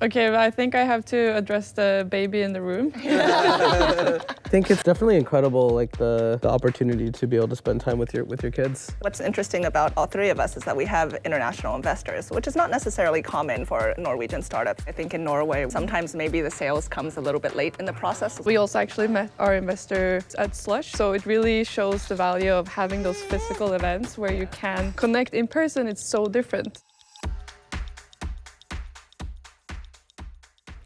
Okay, but I think I have to address the baby in the room. I think it's definitely incredible, like the opportunity to be able to spend time with your kids. What's interesting about all three of us is that we have international investors, which is not necessarily common for Norwegian startups. I think in Norway, sometimes maybe the sales comes a little bit late in the process. We also actually met our investor at Slush, so it really shows the value of having those physical events where you can connect in person. It's so different.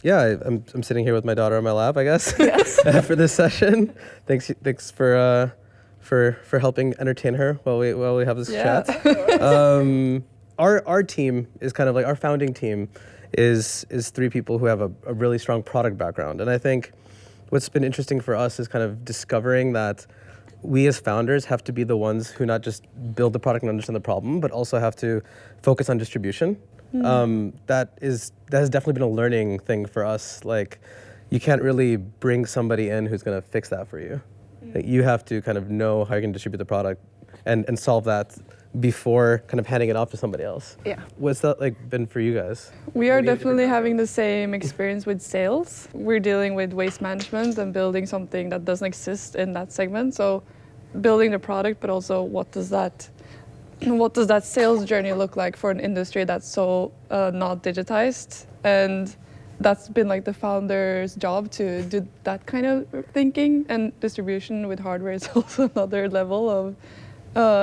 Yeah, I'm sitting here with my daughter on my lap, I guess. Yes. For this session. Thanks for helping entertain her while we have this chat. Our team is kind of like our founding team is three people who have a really strong product background, and I think what's been interesting for us is kind of discovering that we as founders have to be the ones who not just build the product and understand the problem, but also have to focus on distribution. That has definitely been a learning thing for us. Like, you can't really bring somebody in who's going to fix that for you. Like, you have to kind of know how you're going to distribute the product and solve that before kind of handing it off to somebody else. Yeah. What's that like been for you guys? We are definitely having the same experience with sales. We're dealing with waste management and building something that doesn't exist in that segment. So building the product, but also what does that sales journey look like for an industry that's so not digitized? And that's been like the founder's job to do that kind of thinking, and distribution with hardware is also another level of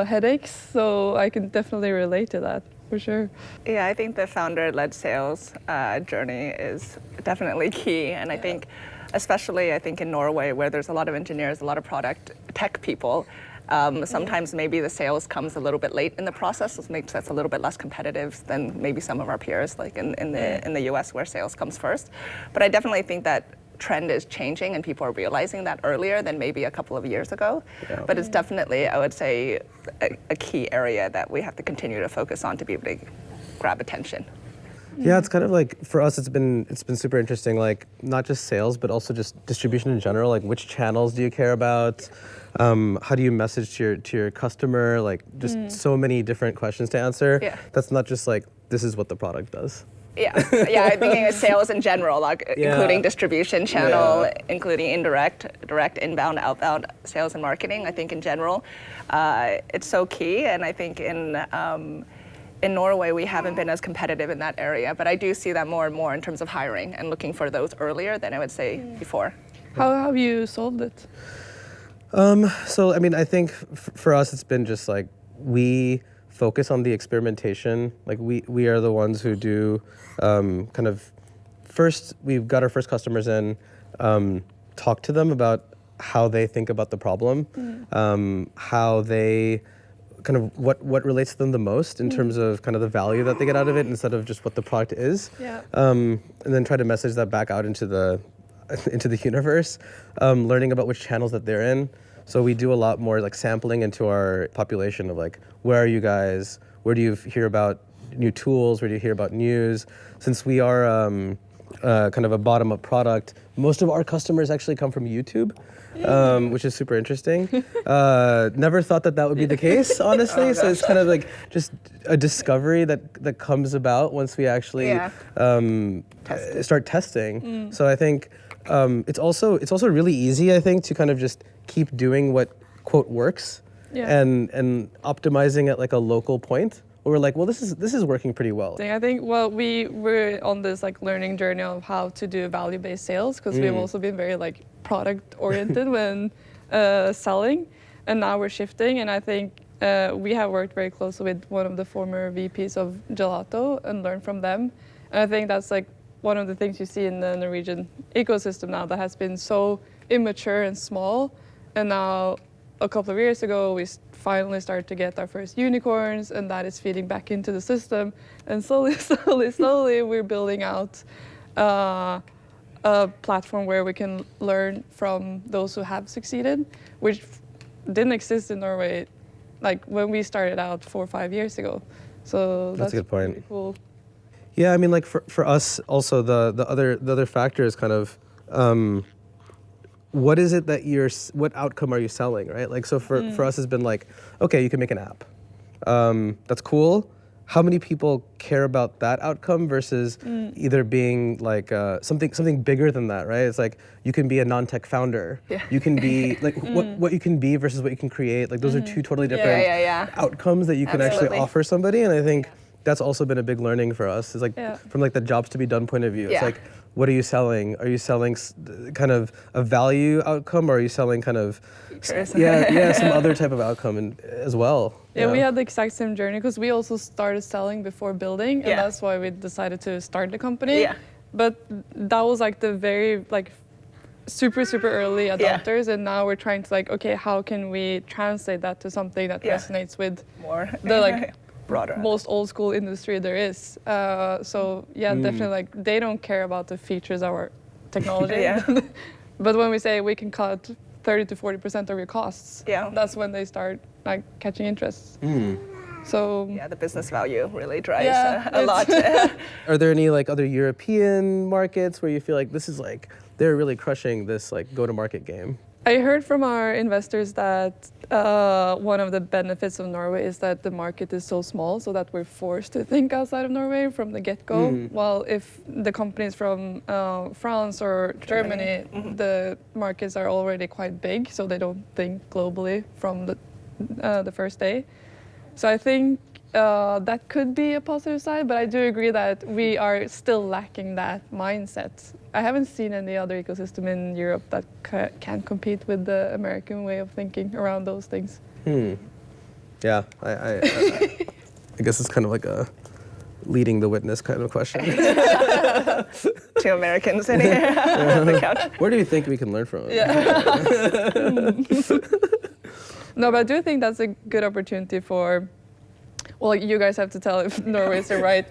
headaches. So I can definitely relate to that for sure. Yeah, I think the founder-led sales journey is definitely key, and I think especially in Norway, where there's a lot of engineers, a lot of product tech people, sometimes maybe the sales comes a little bit late in the process, which makes us a little bit less competitive than maybe some of our peers, like in the US, where sales comes first. But I definitely think that trend is changing, and people are realizing that earlier than maybe a couple of years ago. Yeah. But it's definitely, I would say, a key area that we have to continue to focus on to be able to grab attention. Yeah, it's kind of like, for us, it's been super interesting, like not just sales, but also just distribution in general. Like, which channels do you care about? How do you message to your customer? Like, just so many different questions to answer. Yeah. That's not just like, this is what the product does. Yeah, I'm thinking of sales in general, like including distribution channel, including direct, inbound, outbound sales and marketing. I think in general, it's so key, and I think in Norway, we haven't been as competitive in that area, but I do see that more and more in terms of hiring and looking for those earlier than I would say before. How have you solved it? So, I mean, I think for us, it's been just like, we focus on the experimentation. Like, we are the ones who do kind of, first, we've got our first customers in, talk to them about how they think about the problem, how they, kind of what relates to them the most in terms of kind of the value that they get out of it instead of just what the product is. Yeah. And then try to message that back out into the universe, learning about which channels that they're in. So we do a lot more like sampling into our population of like, where are you guys? Where do you hear about new tools? Where do you hear about news? Since we are kind of a bottom-up product, most of our customers actually come from YouTube. Which is super interesting. Never thought that would be the case, honestly. So it's kind of like just a discovery that comes about once we actually start testing. So I think it's also really easy, I think, to kind of just keep doing what quote works and optimizing at like a local point. We're like, well, this is working pretty well. I think, well, we were on this like learning journey of how to do value-based sales, because we've also been very like product-oriented when selling, and now we're shifting. And I think we have worked very closely with one of the former VPs of Gelato and learned from them. And I think that's like one of the things you see in the Norwegian ecosystem now that has been so immature and small, and now a couple of years ago, we finally started to get our first unicorns, and that is feeding back into the system. And slowly, we're building out a platform where we can learn from those who have succeeded, which didn't exist in Norway, like when we started out 4 or 5 years ago. So that's a good point. Really cool. Yeah, I mean, like for us, also the other factor is kind of. What is it that what outcome are you selling, right? Like, so for us, it's been like, okay, you can make an app. That's cool. how many people care about that outcome versus either being like something bigger than that, right? It's like you can be a non-tech founder. Yeah. You can be like what you can be versus what you can create. Like those are two totally different outcomes that you can actually Absolutely. offer somebody. And I think that's also been a big learning for us. Is like from like the jobs to be done point of view. It's like, what are you selling? Are you selling kind of a value outcome, or are you selling kind of some other type of outcome as well? Yeah, we had the exact same journey because we also started selling before building, and that's why we decided to start the company. Yeah. But that was like the very like super early adopters, and now we're trying to like, okay, how can we translate that to something that resonates with more the like broader most old school industry there is. So definitely like they don't care about the features of our technology. But when we say we can cut 30 to 40% of your costs, that's when they start like catching interest. So the business value really drives a it's- lot. Are there any like other European markets where you feel like this is like they're really crushing this like go-to-market game? I heard from our investors that one of the benefits of Norway is that the market is so small, so that we're forced to think outside of Norway from the get-go. While if the companies from France or Germany, the markets are already quite big, so they don't think globally from the first day. So I think that could be a positive side, but I do agree that we are still lacking that mindset. I haven't seen any other ecosystem in Europe that can compete with the American way of thinking around those things. Yeah, I guess it's kind of like a leading the witness kind of question. Two Americans in here on the couch. Where do you think we can learn from? No, but I do think that's a good opportunity for, well, you guys have to tell if Norway is the right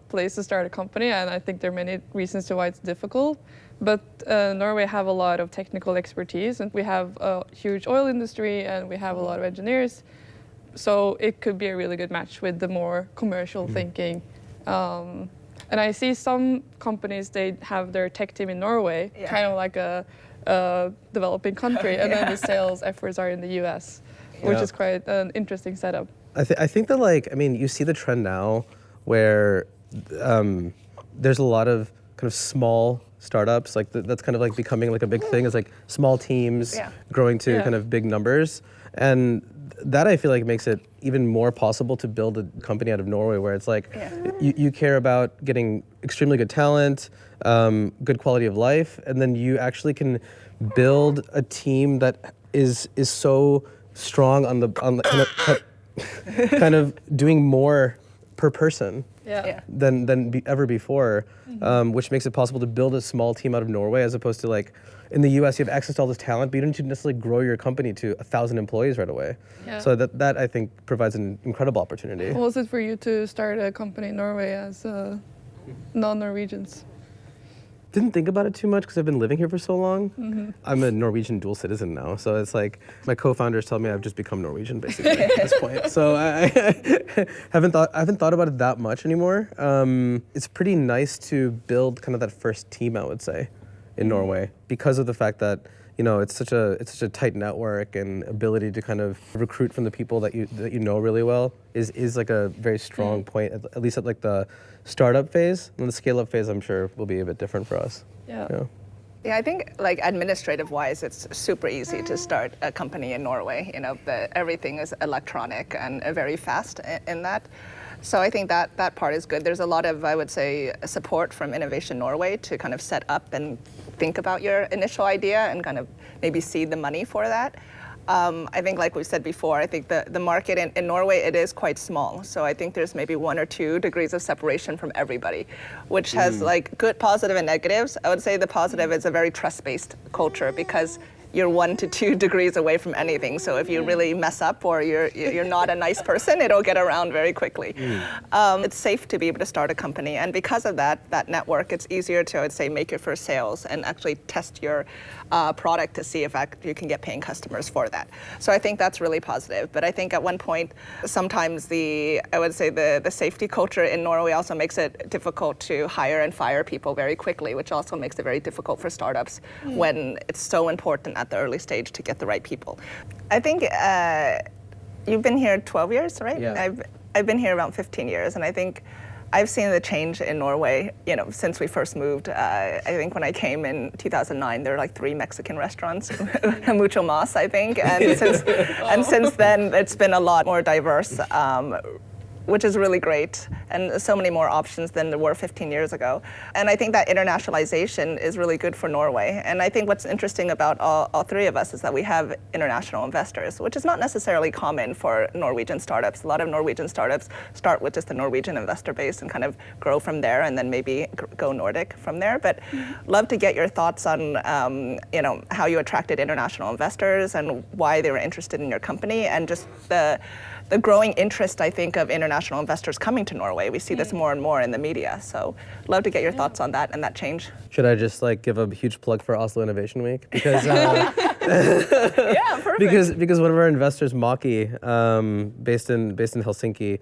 place to start a company, and I think there are many reasons to why it's difficult. But Norway have a lot of technical expertise, and we have a huge oil industry, and we have a lot of engineers. So it could be a really good match with the more commercial thinking. And I see some companies, they have their tech team in Norway, kind of like a developing country, and then the sales efforts are in the US, which is quite an interesting setup. I think that like, I mean, you see the trend now where there's a lot of kind of small startups, like that's kind of like becoming like a big thing. It's like small teams growing to kind of big numbers. And that I feel like makes it even more possible to build a company out of Norway where it's like you care about getting extremely good talent, good quality of life, and then you actually can build a team that is so strong on the kind of doing more per person than ever before, which makes it possible to build a small team out of Norway as opposed to like in the US you have access to all this talent, but you don't need to necessarily grow your company to 1,000 employees right away. So that I think provides an incredible opportunity. How was it for you to start a company in Norway as non-Norwegians? Didn't think about it too much because I've been living here for so long. I'm a Norwegian dual citizen now, so it's like my co-founders tell me I've just become Norwegian basically at this point. So I haven't thought about it that much anymore. It's pretty nice to build kind of that first team, I would say, in Norway because of the fact that it's such a tight network, and ability to kind of recruit from the people that you know really well is like a very strong point, at least at like the startup phase. And the scale up phase, I'm sure, will be a bit different for us. Yeah, I think like administrative wise, it's super easy to start a company in Norway. Everything is electronic and very fast in that. So I think that part is good. There's a lot of, I would say, support from Innovation Norway to kind of set up and think about your initial idea and kind of maybe seed the money for that. I think, like we said before, I think the market in Norway, it is quite small. So I think there's maybe 1 or 2 degrees of separation from everybody, which has like good positive and negatives. I would say the positive is a very trust-based culture because you're 1 to 2 degrees away from anything. So if you really mess up or you're not a nice person, it'll get around very quickly. It's safe to be able to start a company. And because of that network, it's easier to, I would say, make your first sales and actually test your product to see if you can get paying customers for that. So I think that's really positive. But I think at one point, sometimes I would say the safety culture in Norway also makes it difficult to hire and fire people very quickly, which also makes it very difficult for startups when it's so important at the early stage to get the right people. I think you've been here 12 years, right? Yeah. I've been here around 15 years, and I think I've seen the change in Norway, since we first moved. I think when I came in 2009, there were like 3 Mexican restaurants, mucho más, I think. And since then, it's been a lot more diverse, which is really great, and so many more options than there were 15 years ago. And I think that internationalization is really good for Norway. And I think what's interesting about all 3 of us is that we have international investors, which is not necessarily common for Norwegian startups. A lot of Norwegian startups start with just the Norwegian investor base and kind of grow from there, and then maybe go Nordic from there. But love to get your thoughts on how you attracted international investors and why they were interested in your company, and just the growing interest, I think, of international investors coming to Norway. We see this more and more in the media. So love to get your thoughts on that and that change. Should I just give a huge plug for Oslo Innovation Week? Because Yeah, perfect. because one of our investors, Maki, based in Helsinki,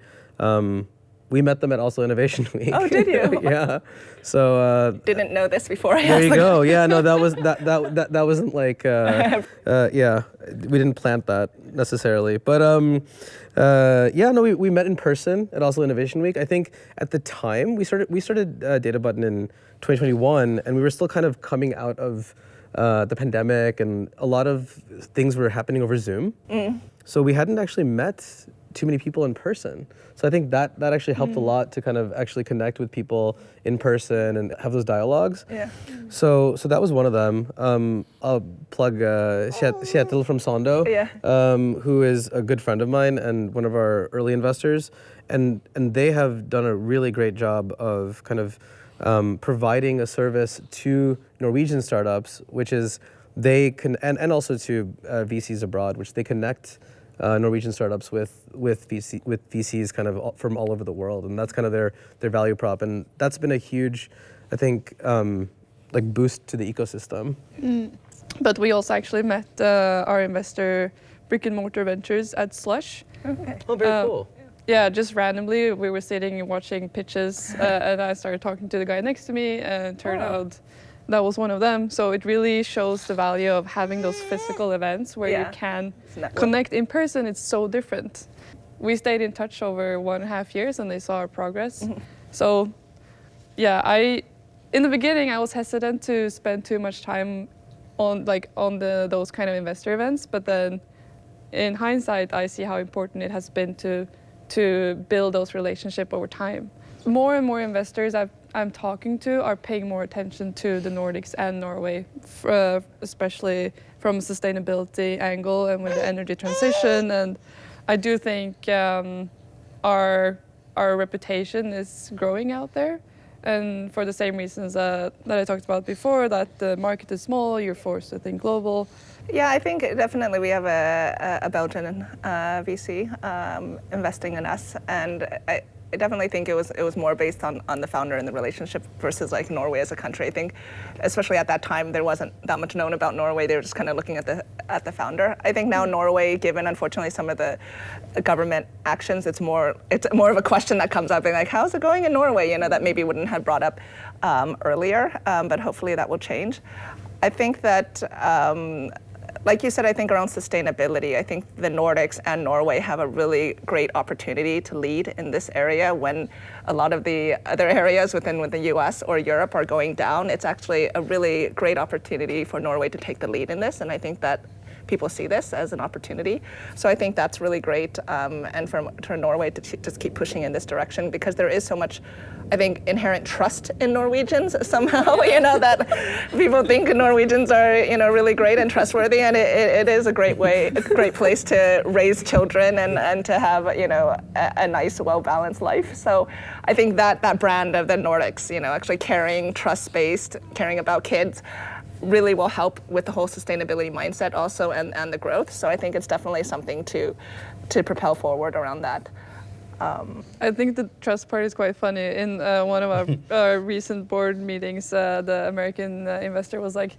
we met them at Oslo Innovation Week. Oh, did you? Yeah. So Didn't know this before I there asked you the go. Yeah, no, that wasn't yeah, we didn't plant that necessarily. But we met in person at Oslo Innovation Week. I think at the time we started Data Button in 2021, and we were still kind of coming out of the pandemic, and a lot of things were happening over Zoom. So we hadn't actually met too many people in person. So I think that actually helped a lot to kind of actually connect with people in person and have those dialogues. Yeah. So that was one of them. I'll plug Kjetil from Sondo, who is a good friend of mine and one of our early investors. And they have done a really great job of kind of providing a service to Norwegian startups, which is they can, and also to VCs abroad, which they connect Norwegian startups with VCs kind of from all over the world, and that's kind of their value prop, and that's been a huge, I think, boost to the ecosystem. But we also actually met our investor, Brick and Mortar Ventures, at Slush. Okay. Oh, very cool. Yeah, just randomly we were sitting and watching pitches, and I started talking to the guy next to me, and it turned out that was one of them. So it really shows the value of having those physical events where you can connect in person. It's so different. We stayed in touch over 1.5 years, and they saw our progress. So yeah, in the beginning I was hesitant to spend too much time on those kind of investor events, but then in hindsight I see how important it has been to build those relationships over time. More and more investors I'm talking to are paying more attention to the Nordics and Norway, especially from a sustainability angle and with the energy transition. And I do think our reputation is growing out there. And for the same reasons that I talked about before, that the market is small, you're forced to think global. Yeah, I think definitely we have a Belgian VC investing in us, and I definitely think it was more based on the founder and the relationship versus Norway as a country. I think, especially at that time, there wasn't that much known about Norway. They were just kind of looking at the founder. I think now Norway, given unfortunately some of the government actions, it's more of a question that comes up, being how's it going in Norway? That maybe wouldn't have brought up earlier, but hopefully that will change. I think that. Like you said, I think around sustainability, I think the Nordics and Norway have a really great opportunity to lead in this area when a lot of the other areas within the US or Europe are going down. It's actually a really great opportunity for Norway to take the lead in this, and I think that people see this as an opportunity. So I think that's really great, and for Norway to just keep pushing in this direction, because there is so much, I think, inherent trust in Norwegians somehow, that people think Norwegians are, really great and trustworthy, and it is a great place to raise children and to have, a nice, well-balanced life. So I think that brand of the Nordics, actually caring, trust-based, caring about kids, really will help with the whole sustainability mindset also and the growth. So I think it's definitely something to propel forward around that. I think the trust part is quite funny. In one of our recent board meetings, the American investor was like,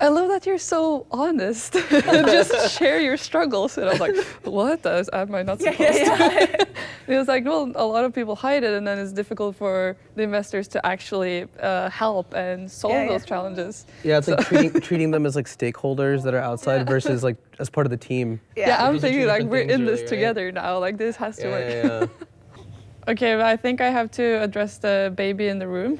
I love that you're so honest. Just share your struggles. And I was like, what? Am I not supposed to? It was like, well, a lot of people hide it, and then it's difficult for the investors to actually help and solve those challenges. Yeah, it's treating them as stakeholders that are outside versus as part of the team. Yeah, I'm thinking we're in this together now. This has to work. Okay, but I think I have to address the baby in the room.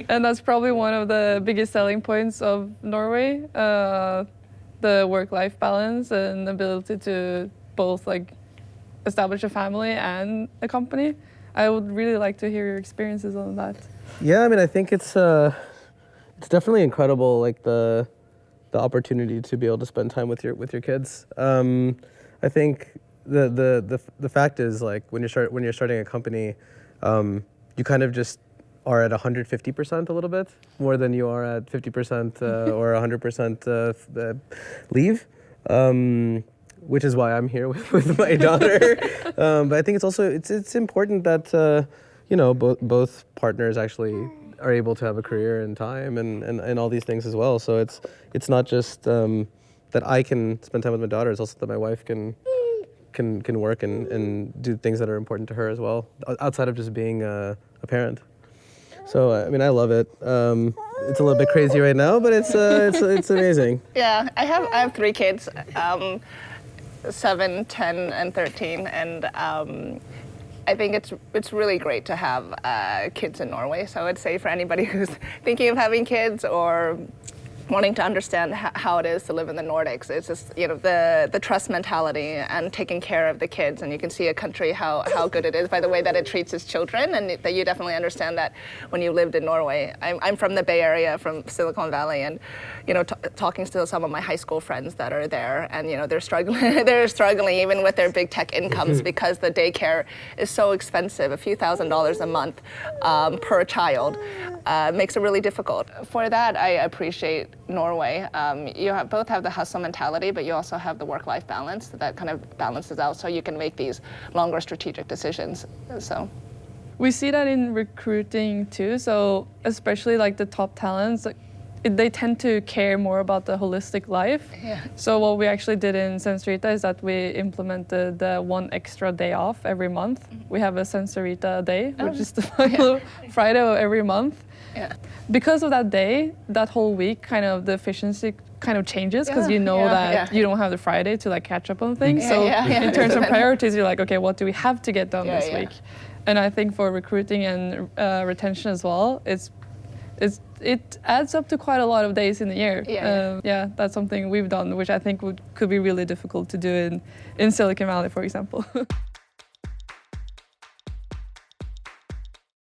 And that's probably one of the biggest selling points of Norway, the work-life balance and ability to both like establish a family and a company. I would really like to hear your experiences on that. Yeah, I mean, I think it's definitely incredible, like the opportunity to be able to spend time with your kids. I think the fact is, like, when you're starting a company, you kind of just are at 150% a little bit more than you are at 50% or 100% leave. Which is why I'm here with my daughter. But I think it's also it's important that both partners actually are able to have a career and time and all these things as well. So it's not just that I can spend time with my daughter. It's also that my wife can work and do things that are important to her as well, outside of just being a parent. So I mean, I love it. It's a little bit crazy right now, but it's amazing. Yeah, I have 3 kids. 7, 10, and 13, and I think it's really great to have kids in Norway. So I'd say for anybody who's thinking of having kids or wanting to understand how it is to live in the Nordics, it's just the trust mentality and taking care of the kids, and you can see a country how good it is by the way that it treats its children, and that you definitely understand that when you lived in Norway. I'm from the Bay Area, from Silicon Valley, and talking to some of my high school friends that are there, and they're struggling even with their big tech incomes because the daycare is so expensive. A few $1,000s a month per child makes it really difficult. For that, I appreciate Norway. You both have the hustle mentality, but you also have the work-life balance that kind of balances out, so you can make these longer strategic decisions. So we see that in recruiting too. So especially like the top talents, they tend to care more about the holistic life. Yeah. So what we actually did in Sensorita is that we implemented the 1 extra day off every month. We have a Sensorita day, which is the final Friday of every month. Yeah. Because of that day, that whole week, kind of the efficiency kind of changes because you don't have the Friday to like catch up on things. In terms of priorities, you're like, okay, what do we have to get done this week? And I think for recruiting and retention as well, it adds up to quite a lot of days in the year. That's something we've done, which I think could be really difficult to do in Silicon Valley, for example.